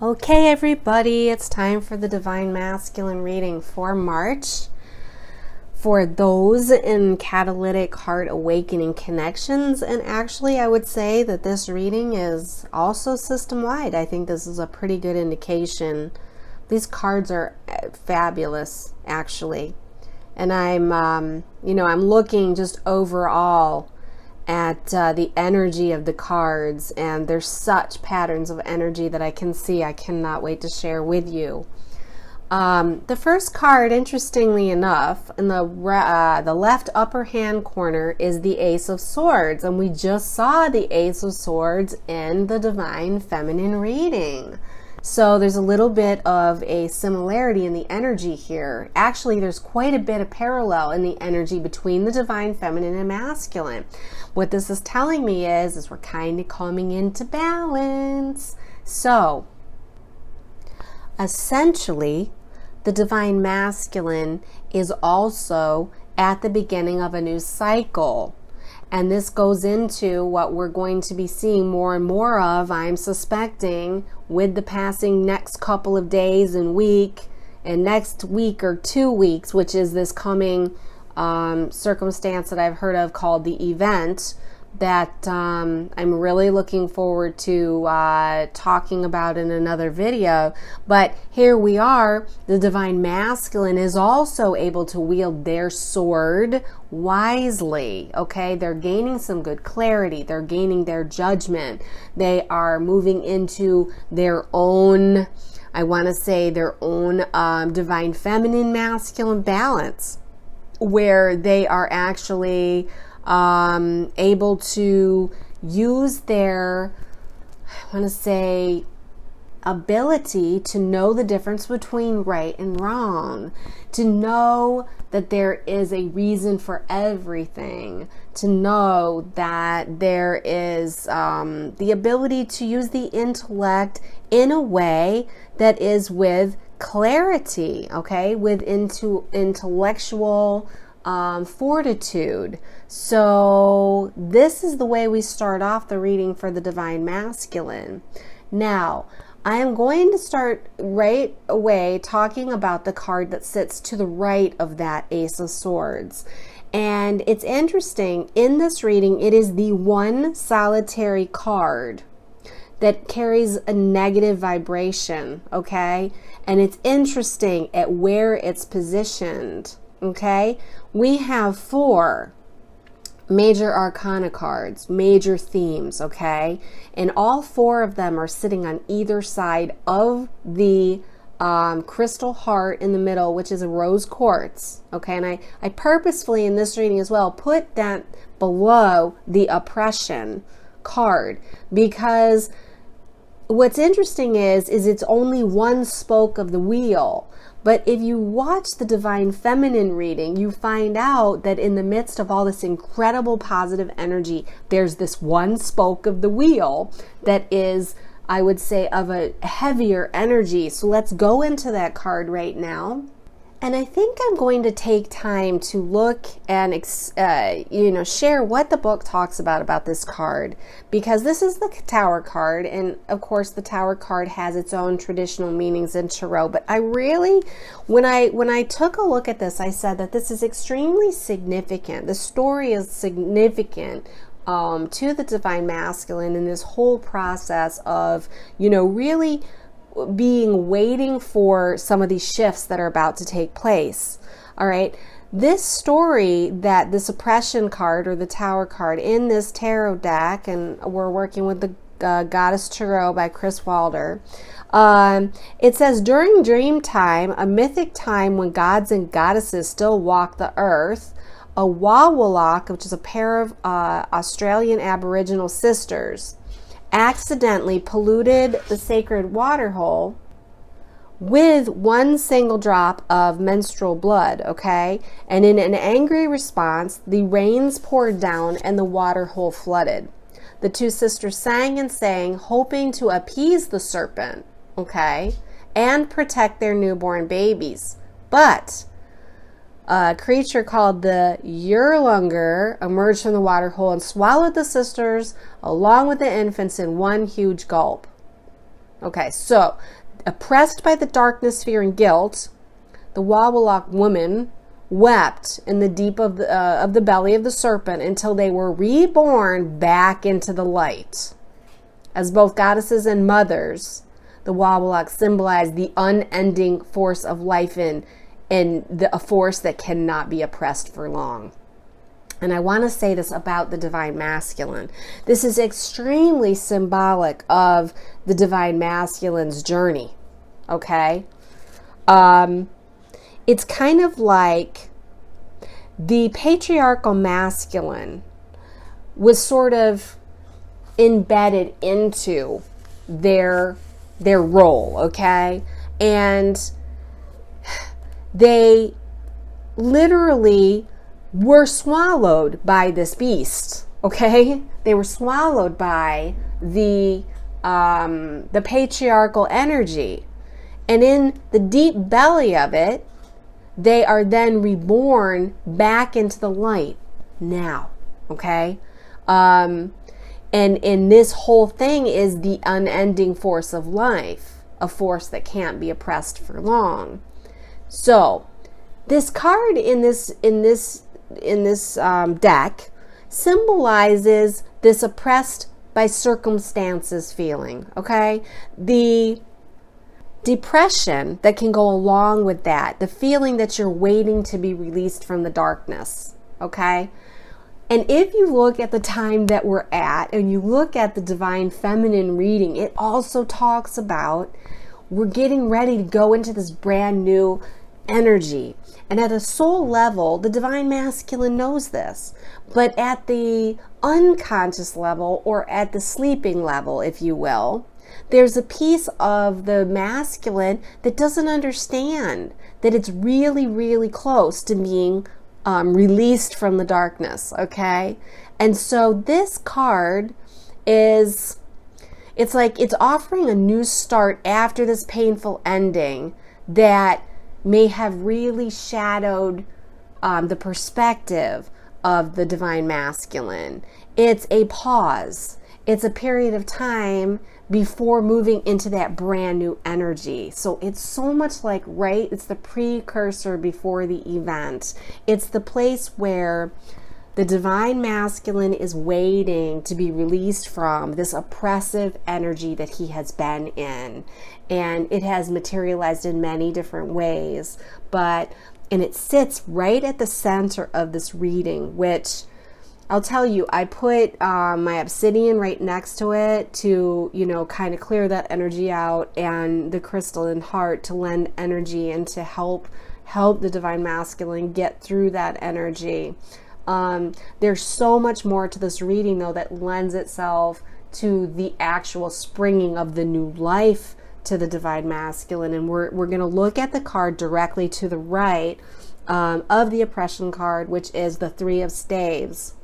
Okay, everybody, it's time for the Divine Masculine reading for March. For those in catalytic heart awakening connections, and actually I would say that this reading is also system-wide. I think this is a pretty good indication. These cards are fabulous, actually. And I'm looking just overall at the energy of the cards, and there's such patterns of energy that I can see. I cannot wait to share with you. The first card, interestingly enough, in the left upper hand corner is the Ace of Swords, and we just saw the Ace of Swords in the Divine Feminine reading. So there's a little bit of a similarity in the energy here. Actually, there's quite a bit of parallel in the energy between the Divine Feminine and Masculine. What this is telling me is we're kind of coming into balance. So, essentially, the Divine Masculine is also at the beginning of a new cycle. And this goes into what we're going to be seeing more and more of, I'm suspecting, with the passing next couple of days and week, and next week or 2 weeks, which is this coming circumstance that I've heard of called the event, that I'm really looking forward to talking about in another video. But here we are, the Divine Masculine is also able to wield their sword wisely, okay? They're gaining some good clarity. They're gaining their judgment. They are moving into their own, I want to say their own Divine Feminine Masculine balance, where they are actually able to use their, I want to say, ability to know the difference between right and wrong, to know that there is a reason for everything, to know that there is the ability to use the intellect in a way that is with clarity, okay, with intellectual fortitude. So this is the way we start off the reading for the Divine Masculine. Now, I am going to start right away talking about the card that sits to the right of that Ace of Swords. And it's interesting, in this reading, it is the one solitary card that carries a negative vibration, okay? And it's interesting at where it's positioned, okay? We have 4 major arcana cards, major themes, okay? And all 4 of them are sitting on either side of the crystal heart in the middle, which is a rose quartz, okay? And I purposefully in this reading as well put that below the oppression card, because what's interesting is it's only one spoke of the wheel. But if you watch the Divine Feminine reading, you find out that in the midst of all this incredible positive energy, there's this one spoke of the wheel that is, I would say, of a heavier energy. So let's go into that card right now. And I think I'm going to take time to look and share what the book talks about this card, because this is the Tower card, and of course the Tower card has its own traditional meanings in tarot. But I really, when I took a look at this, I said that this is extremely significant. The story is significant to the Divine Masculine in this whole process of, really waiting for some of these shifts that are about to take place. All right. This story, that the Suppression card or the Tower card in this tarot deck, and we're working with the Goddess Tarot by Chris Wilder. It says, during dream time, a mythic time when gods and goddesses still walk the earth, a Wawalak, which is a pair of Australian Aboriginal sisters, accidentally polluted the sacred water hole with one single drop of menstrual blood, okay? And in an angry response, the rains poured down and the water hole flooded. The 2 sisters sang and sang, hoping to appease the serpent, okay, and protect their newborn babies. But a creature called the Yurlungur emerged from the water hole and swallowed the sisters along with the infants in one huge gulp. Okay, so oppressed by the darkness, fear, and guilt, the Wabalak woman wept in the deep of the belly of the serpent until they were reborn back into the light. As both goddesses and mothers, the Wabalak symbolize the unending force of life and a force that cannot be oppressed for long. And I want to say this about the divine masculine. This is extremely symbolic of the divine masculine's journey. Okay? It's kind of like the patriarchal masculine was sort of embedded into their role, okay? And they literally were swallowed by this beast, okay? They were swallowed by the patriarchal energy. And in the deep belly of it, they are then reborn back into the light now, okay? And this whole thing is the unending force of life, a force that can't be oppressed for long. So, this card in this deck symbolizes this oppressed by circumstances feeling, okay? The depression that can go along with that, the feeling that you're waiting to be released from the darkness, okay? And if you look at the time that we're at and you look at the divine feminine reading, it also talks about we're getting ready to go into this brand new energy. And at a soul level, the divine masculine knows this. But at the unconscious level, or at the sleeping level, if you will, there's a piece of the masculine that doesn't understand that it's really, really close to being released from the darkness, okay? And so this card it's like it's offering a new start after this painful ending that may have really shadowed the perspective of the divine masculine. It's a pause. It's a period of time before moving into that brand new energy. So it's so much like, right? It's the precursor before the event. It's the place where the divine masculine is waiting to be released from this oppressive energy that he has been in. And it has materialized in many different ways. And it sits right at the center of this reading, which I'll tell you, I put my obsidian right next to it to, kind of clear that energy out, and the crystalline heart to lend energy and to help the divine masculine get through that energy. There's so much more to this reading, though, that lends itself to the actual springing of the new life to the divine masculine. And we're going to look at the card directly to the right of the oppression card, which is the Three of Staves.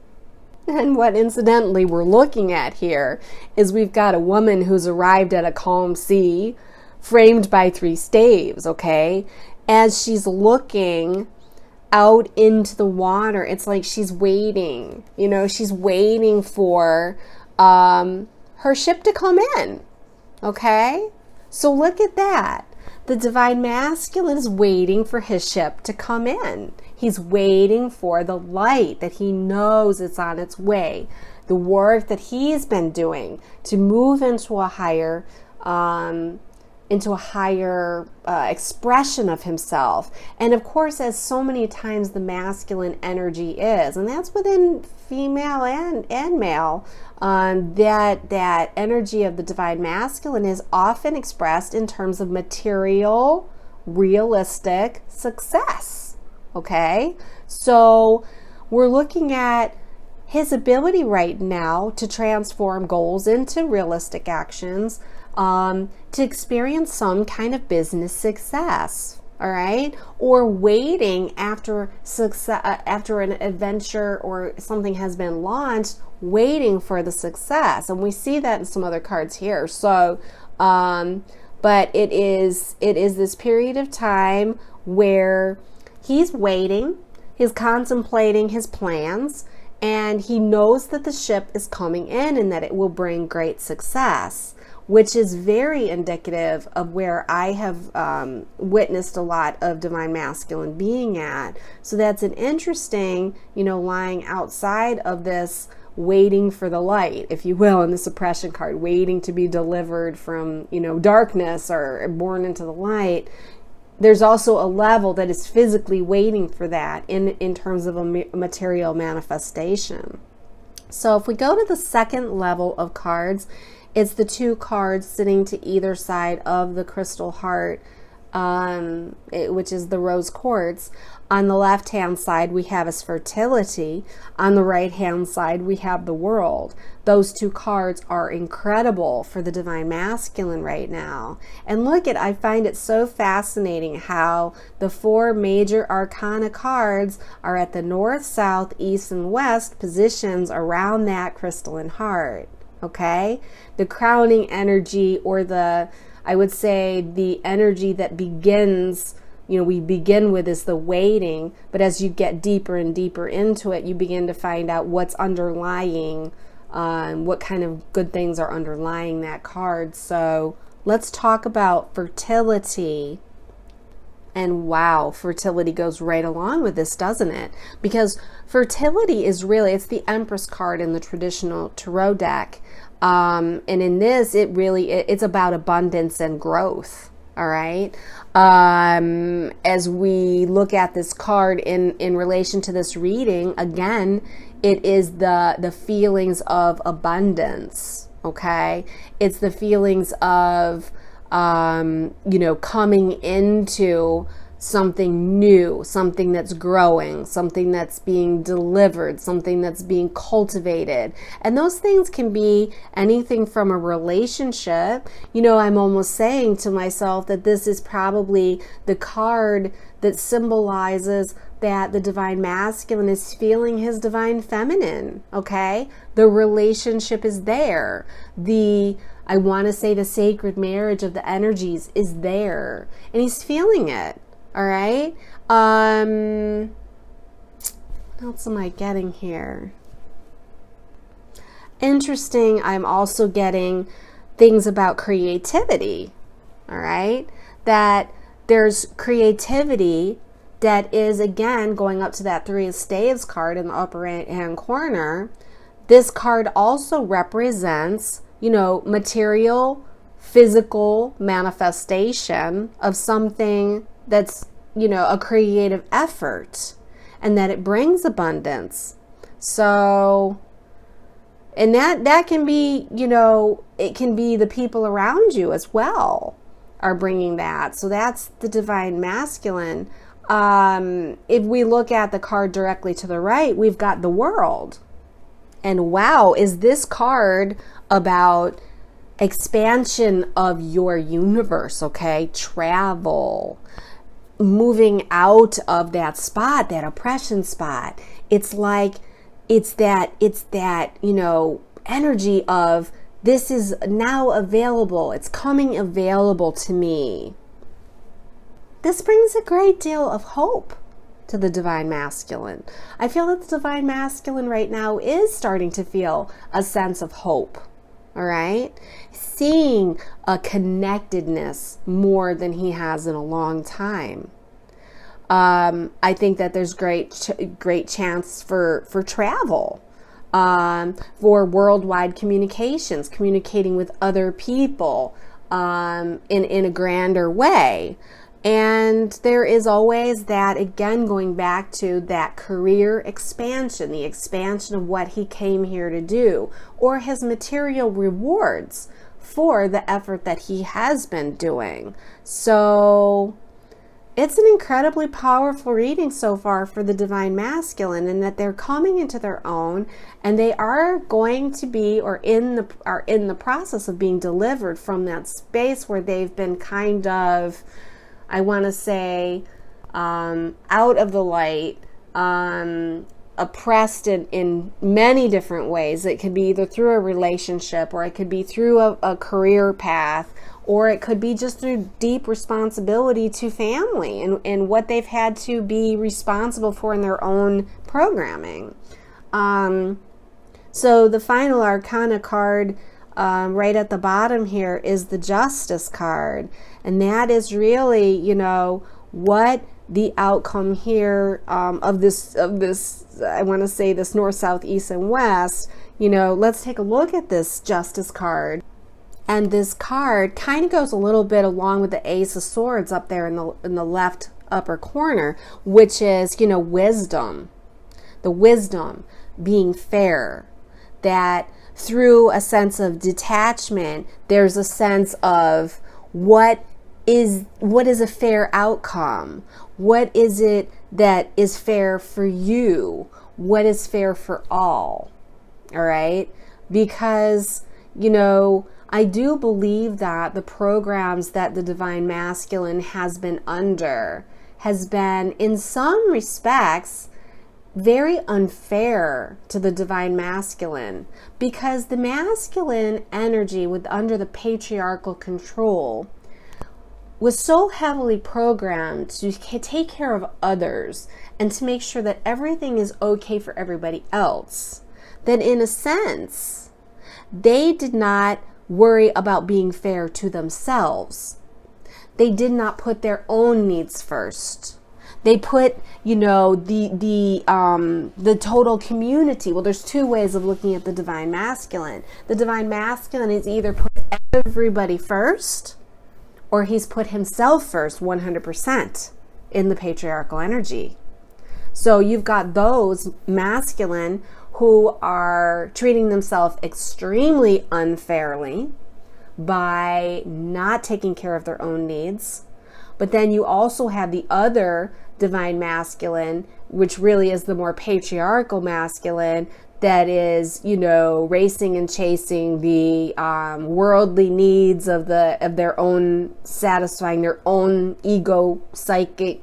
And what incidentally we're looking at here is we've got a woman who's arrived at a calm sea framed by three staves, okay? As she's looking out into the water, it's like she's waiting, she's waiting for her ship to come in, okay? So look at that. The divine masculine is waiting for his ship to come in. He's waiting for the light that he knows it's on its way. The work that he's been doing to move into a higher expression of himself. And of course, as so many times the masculine energy is, and that's within female and male, that energy of the divine masculine is often expressed in terms of material, realistic success. Okay? So we're looking at his ability right now to transform goals into realistic actions, to experience some kind of business success, all right? Or waiting after success, after an adventure or something has been launched, waiting for the success. And we see that in some other cards here. So, but it is this period of time where he's waiting, he's contemplating his plans, and he knows that the ship is coming in and that it will bring great success. which is very indicative of where I have witnessed a lot of divine masculine being at. So that's an interesting, lying outside of this, waiting for the light, if you will, in the suppression card, waiting to be delivered from, darkness or born into the light. There's also a level that is physically waiting for that in terms of a material manifestation. So if we go to the second level of cards, it's the two cards sitting to either side of the crystal heart, which is the rose quartz. On the left-hand side, we have as fertility. On the right-hand side, we have the world. Those two cards are incredible for the divine masculine right now. And I find it so fascinating how the four major arcana cards are at the north, south, east, and west positions around that crystalline heart. Okay? The crowning energy, or I would say the energy that begins, we begin with, is the waiting, but as you get deeper and deeper into it, you begin to find out what's underlying, what kind of good things are underlying that card. So let's talk about fertility. And wow, fertility goes right along with this, doesn't it? Because fertility is really, it's the Empress card in the traditional tarot deck. And in this, it's about abundance and growth. All right. As we look at this card in relation to this reading, again, it is the feelings of abundance. Okay. It's the feelings of, coming into something new, something that's growing, something that's being delivered, something that's being cultivated. And those things can be anything from a relationship. I'm almost saying to myself that this is probably the card that symbolizes that the divine masculine is feeling his divine feminine, okay? The relationship is there. I want to say the sacred marriage of the energies is there, and he's feeling it. All right. What else am I getting here? Interesting. I'm also getting things about creativity. All right. That there's creativity that is, again, going up to that Three of Staves card in the upper right hand corner. This card also represents, material, physical manifestation of something that's, a creative effort, and that it brings abundance. So, and that can be, it can be the people around you as well are bringing that. So that's the divine masculine. If we look at the card directly to the right, we've got the world. And wow, is this card about expansion of your universe, okay? Travel, moving out of that spot, that oppression spot. It's that energy of, this is now available. It's coming available to me. This brings a great deal of hope to the divine masculine. I feel that the divine masculine right now is starting to feel a sense of hope. All right, seeing a connectedness more than he has in a long time. I think that there's great chance for travel, for worldwide communications, communicating with other people in a grander way. And there is always that, again, going back to that career expansion, the expansion of what he came here to do, or his material rewards for the effort that he has been doing. So it's an incredibly powerful reading so far for the divine masculine, and that they're coming into their own, and they are going to be, or are in the process of being delivered from that space where they've been kind of, I want to say, out of the light, oppressed in many different ways. It could be either through a relationship, or it could be through a career path, or it could be just through deep responsibility to family and what they've had to be responsible for in their own programming. So the final arcana card right at the bottom here is the Justice card. And that is really, you know, what the outcome here of this, I want to say this north, south, east, and west. You know, let's take a look at this Justice card. And this card kind of goes a little bit along with the Ace of Swords up there in the left upper corner, which is, you know, wisdom. The wisdom, being fair, that through a sense of detachment, there's a sense of what is a fair outcome? What is it that is fair for you? What is fair for all? All right? Because, you know, I do believe that the programs that the Divine Masculine has been under has been, in some respects, very unfair to the Divine Masculine, because the masculine energy under the patriarchal control was so heavily programmed to take care of others and to make sure that everything is okay for everybody else, that in a sense, they did not worry about being fair to themselves. They did not put their own needs first. They put, you know, the total community. Well, there's two ways of looking at the Divine Masculine. The Divine Masculine is either put everybody first, or he's put himself first 100% in the patriarchal energy. So you've got those masculine who are treating themselves extremely unfairly by not taking care of their own needs. But then you also have the other Divine Masculine, which really is the more patriarchal masculine, that is, you know, racing and chasing the worldly needs of their own, satisfying their own ego psyche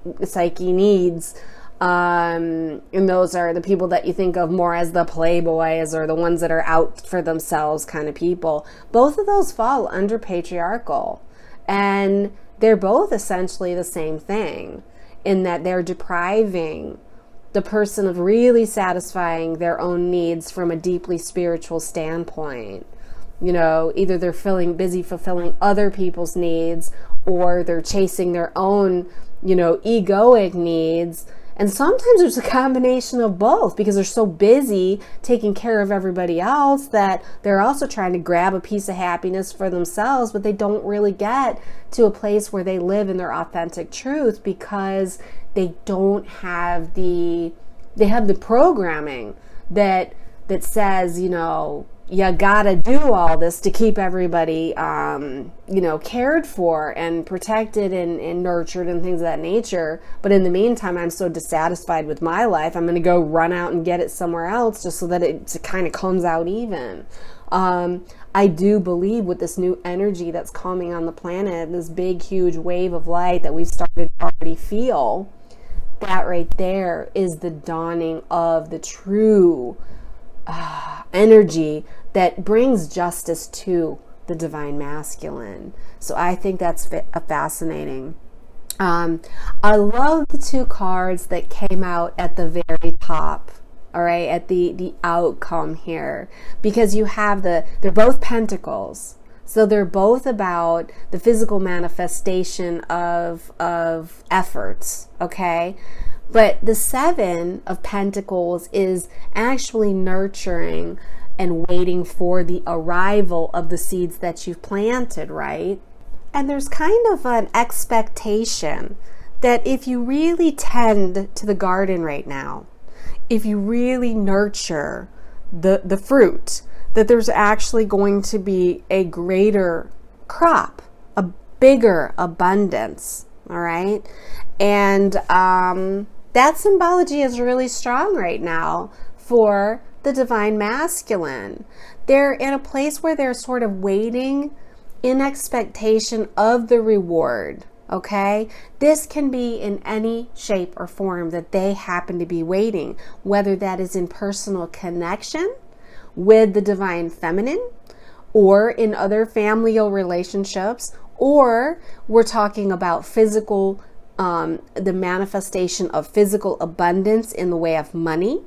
needs. And those are the people that you think of more as the playboys, or the ones that are out for themselves kind of people. Both of those fall under patriarchal, and they're both essentially the same thing, in that they're depriving the person of really satisfying their own needs from a deeply spiritual standpoint. You know, either they're busy fulfilling other people's needs, or they're chasing their own, you know, egoic needs. And sometimes there's a combination of both, because they're so busy taking care of everybody else that they're also trying to grab a piece of happiness for themselves, but they don't really get to a place where they live in their authentic truth, because they don't have they have the programming that says, you know, you gotta do all this to keep everybody, you know, cared for and protected and nurtured and things of that nature. But in the meantime, I'm so dissatisfied with my life, I'm going to go run out and get it somewhere else just so that it kind of comes out even. I do believe with this new energy that's coming on the planet, this big, huge wave of light that we've started to already feel, that right there is the dawning of the true energy that brings justice to the Divine Masculine. So I think that's fascinating. I love the two cards that came out at the very top, all right, at the outcome here, because you have they're both pentacles. So they're both about the physical manifestation of efforts, okay? But the Seven of Pentacles is actually nurturing and waiting for the arrival of the seeds that you've planted, right? And there's kind of an expectation that if you really tend to the garden right now, if you really nurture the fruit, that there's actually going to be a greater crop, a bigger abundance, all right? And that symbology is really strong right now for the Divine Masculine. They're in a place where they're sort of waiting in expectation of the reward, okay? This can be in any shape or form that they happen to be waiting, whether that is in personal connection with the Divine Feminine, or in other familial relationships, or we're talking about physical, the manifestation of physical abundance in the way of money,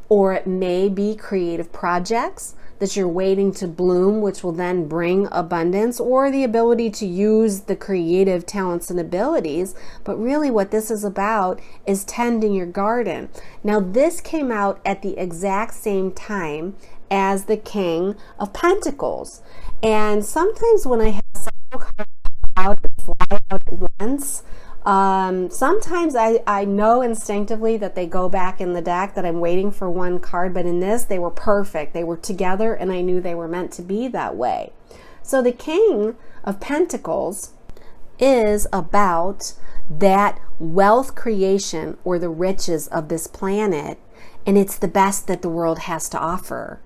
or it may be creative projects that you're waiting to bloom, which will then bring abundance, or the ability to use the creative talents and abilities. But really what this is about is tending your garden. Now, this came out at the exact same time as the King of Pentacles. And sometimes when I have several cards out and fly out at once, sometimes I know instinctively that they go back in the deck, that I'm waiting for one card, but in this, they were perfect. They were together, and I knew they were meant to be that way. So the King of Pentacles is about that wealth creation or the riches of this planet, and it's the best that the world has to offer.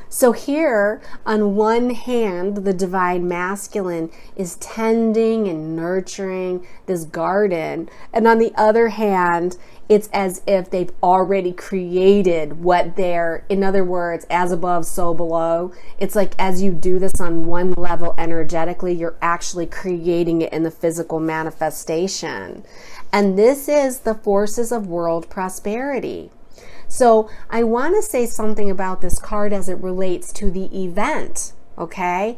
So here, on one hand, the divine masculine is tending and nurturing this garden. And on the other hand, it's as if they've already created what they're, in other words, as above, so below. It's like as you do this on one level energetically, you're actually creating it in the physical manifestation. And this is the forces of world prosperity. So I want to say something about this card as it relates to the event, okay?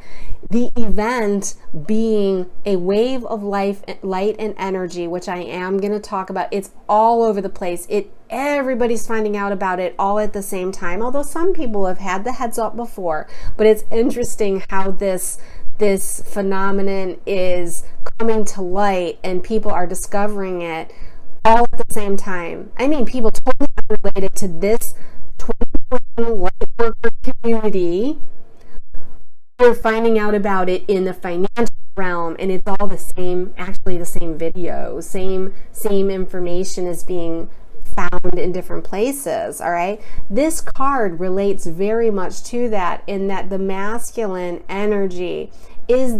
The event being a wave of life, light, and energy, which I am going to talk about. It's all over the place. Everybody's finding out about it all at the same time, although some people have had the heads up before. But it's interesting how this phenomenon is coming to light and people are discovering it all at the same time. I mean, people totally unrelated to this 2021 light worker community, they're finding out about it in the financial realm, and it's all the same, actually the same video, same information is being found in different places, all right? This card relates very much to that, in that the masculine energy is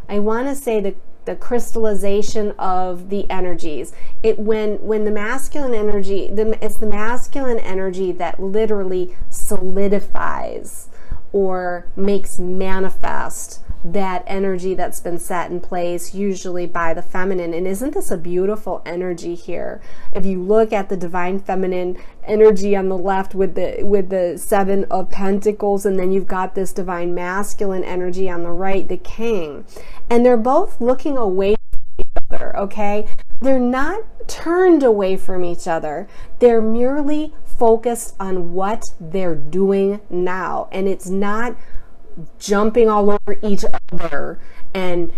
I want to say the crystallization of the energies. When the masculine energy, it's the masculine energy that literally solidifies or makes manifest that energy that's been set in place, usually by the feminine. And isn't this a beautiful energy here? If you look at the divine feminine energy on the left with the Seven of Pentacles, and then you've got this divine masculine energy on the right, the King. And they're both looking away from each other, okay? They're not turned away from each other. They're merely focused on what they're doing now. And it's not jumping all over each other and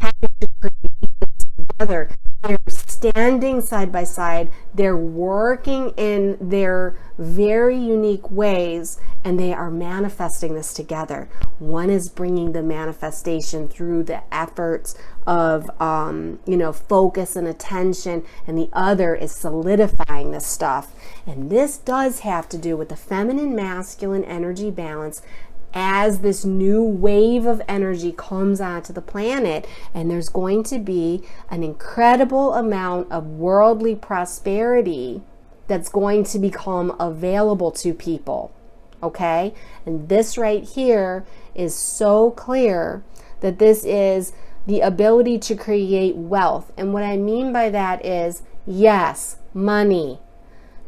having to create this together. They're standing side by side. They're working in their very unique ways, and they are manifesting this together. One is bringing the manifestation through the efforts of focus and attention, and the other is solidifying this stuff. And this does have to do with the feminine masculine energy balance as this new wave of energy comes onto the planet. And there's going to be an incredible amount of worldly prosperity that's going to become available to people, okay? And this right here is so clear that this is the ability to create wealth. And what I mean by that is, yes, money.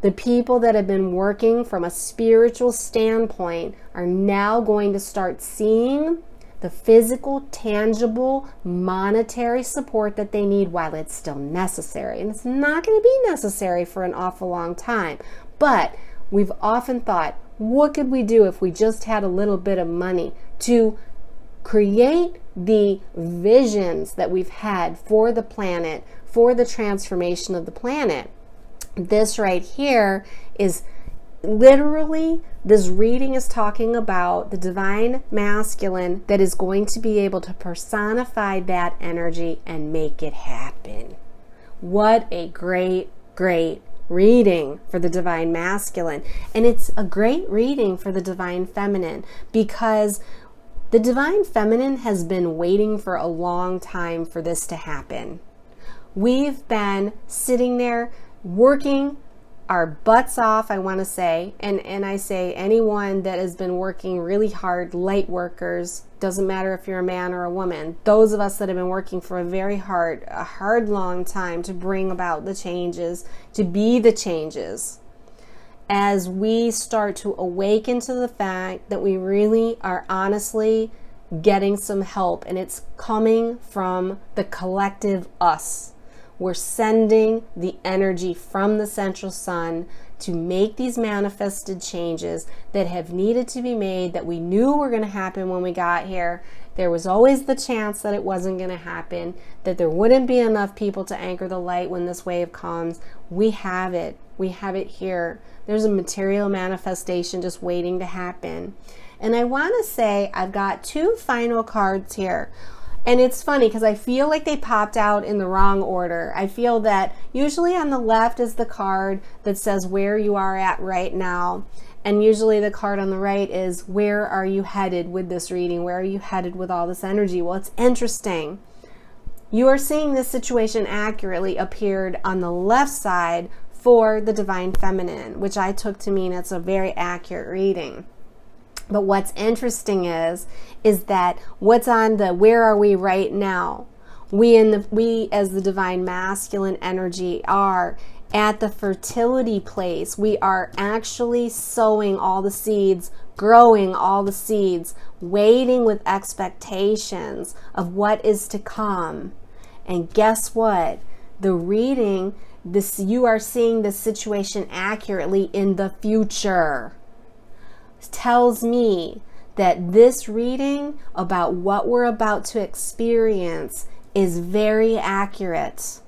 The people that have been working from a spiritual standpoint are now going to start seeing the physical, tangible, monetary support that they need while it's still necessary. And it's not going to be necessary for an awful long time. But we've often thought, what could we do if we just had a little bit of money to create the visions that we've had for the planet, for the transformation of the planet? This right here is literally, this reading is talking about the divine masculine that is going to be able to personify that energy and make it happen. What a great, great reading for the divine masculine. And it's a great reading for the divine feminine, because the divine feminine has been waiting for a long time for this to happen. We've been sitting there working our butts off, I want to say, and I say anyone that has been working really hard, light workers, doesn't matter if you're a man or a woman, those of us that have been working for a hard long time to bring about the changes, to be the changes. as we start to awaken to the fact that we really are honestly getting some help, and it's coming from the collective us. We're sending the energy from the central sun to make these manifested changes that have needed to be made, that we knew were going to happen when we got here. There was always the chance that it wasn't going to happen, that there wouldn't be enough people to anchor the light when this wave comes. We have it. We have it here. There's a material manifestation just waiting to happen. And I want to say I've got 2 final cards here. And it's funny because I feel like they popped out in the wrong order. I feel that usually on the left is the card that says where you are at right now. And usually the card on the right is where are you headed with this reading? Where are you headed with all this energy? Well, it's interesting. You are seeing this situation accurately appeared on the left side for the Divine Feminine, which I took to mean it's a very accurate reading. But what's interesting is that what's on the where are we right now? We as the Divine Masculine energy are at the fertility place. We are actually sowing all the seeds, growing all the seeds, waiting with expectations of what is to come. And guess what? The reading, you are seeing the situation accurately in the future. Tells me that this reading about what we're about to experience is very accurate.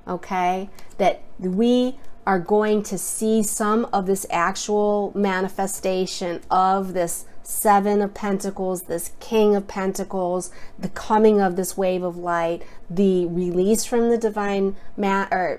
Okay? That we are going to see some of this actual manifestation of this 7 of Pentacles, this King of Pentacles, the coming of this wave of light, the release from the divine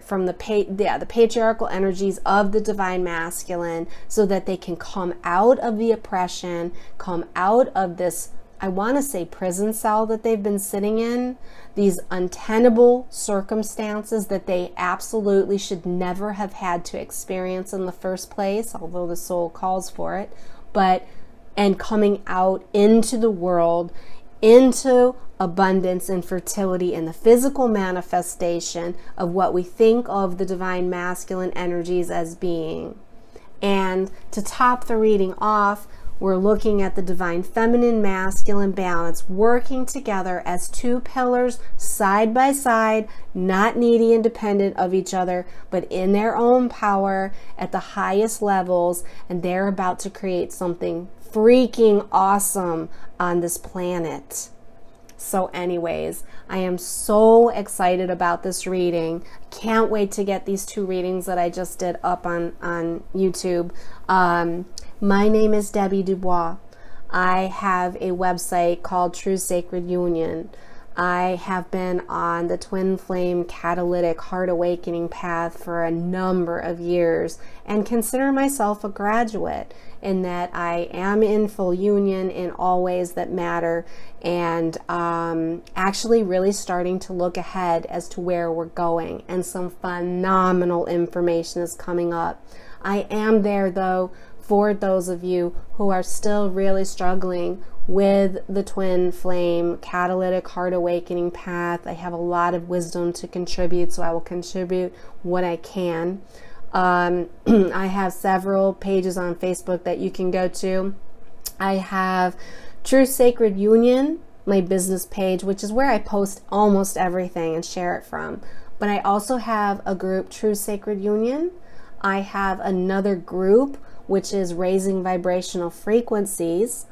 from the patriarchal energies of the Divine Masculine, so that they can come out of the oppression, come out of this, I want to say, prison cell that they've been sitting in, these untenable circumstances that they absolutely should never have had to experience in the first place, although the soul calls for it, and coming out into the world, into abundance and fertility and the physical manifestation of what we think of the Divine Masculine energies as being. And to top the reading off, we're looking at the Divine Feminine Masculine balance working together as 2 pillars side by side, not needy and dependent of each other, but in their own power at the highest levels, and they're about to create something freaking awesome on this planet. So anyways, I am so excited about this reading. Can't wait to get these 2 readings that I just did up on YouTube. My name is Debbie DuBois. I have a website called True Sacred Union. I have been on the Twin Flame Catalytic Heart Awakening path for a number of years and consider myself a graduate in that I am in full union in all ways that matter, and actually really starting to look ahead as to where we're going, and some phenomenal information is coming up. I am there though for those of you who are still really struggling with the Twin Flame Catalytic Heart Awakening path. I have a lot of wisdom to contribute, so I will contribute what I can. I have several pages on Facebook that you can go to. I have True Sacred Union, my business page, which is where I post almost everything and share it from. But I also have a group, True Sacred Union. I have another group, which is Raising Vibrational Frequencies.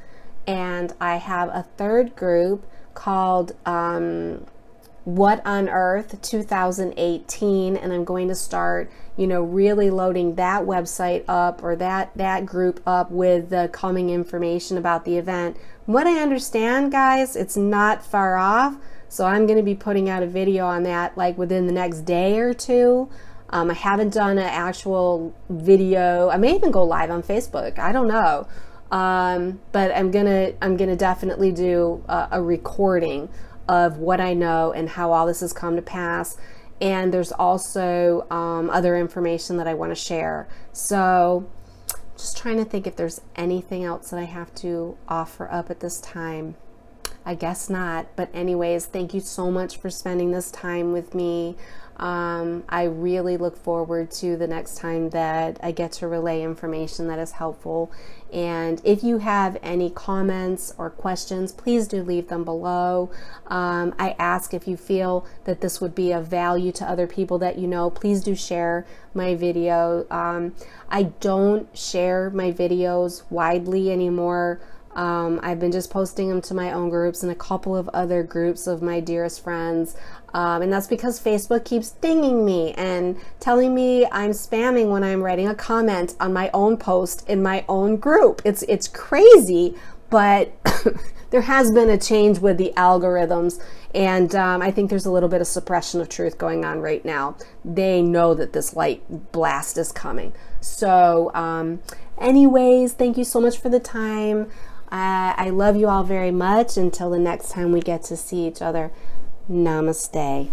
And I have a third group called What on Earth 2018, and I'm going to start, really loading that website up, or that group up, with the coming information about the event. What I understand, guys, it's not far off, so I'm going to be putting out a video on that like within the next day or 2. I haven't done an actual video. I may even go live on Facebook. I don't know. But I'm gonna definitely do a recording of what I know and how all this has come to pass. And there's also other information that I want to share. So just trying to think if there's anything else that I have to offer up at this time. I guess not. But anyways, thank you so much for spending this time with me. I really look forward to the next time that I get to relay information that is helpful. And if you have any comments or questions, please do leave them below. I ask if you feel that this would be of value to other people that you know, please do share my video. I don't share my videos widely anymore. I've been just posting them to my own groups and a couple of other groups of my dearest friends. And that's because Facebook keeps dinging me and telling me I'm spamming when I'm writing a comment on my own post in my own group. It's crazy, but there has been a change with the algorithms, and I think there's a little bit of suppression of truth going on right now. They know that this light blast is coming. So anyways, thank you so much for the time. I love you all very much. Until the next time we get to see each other, namaste.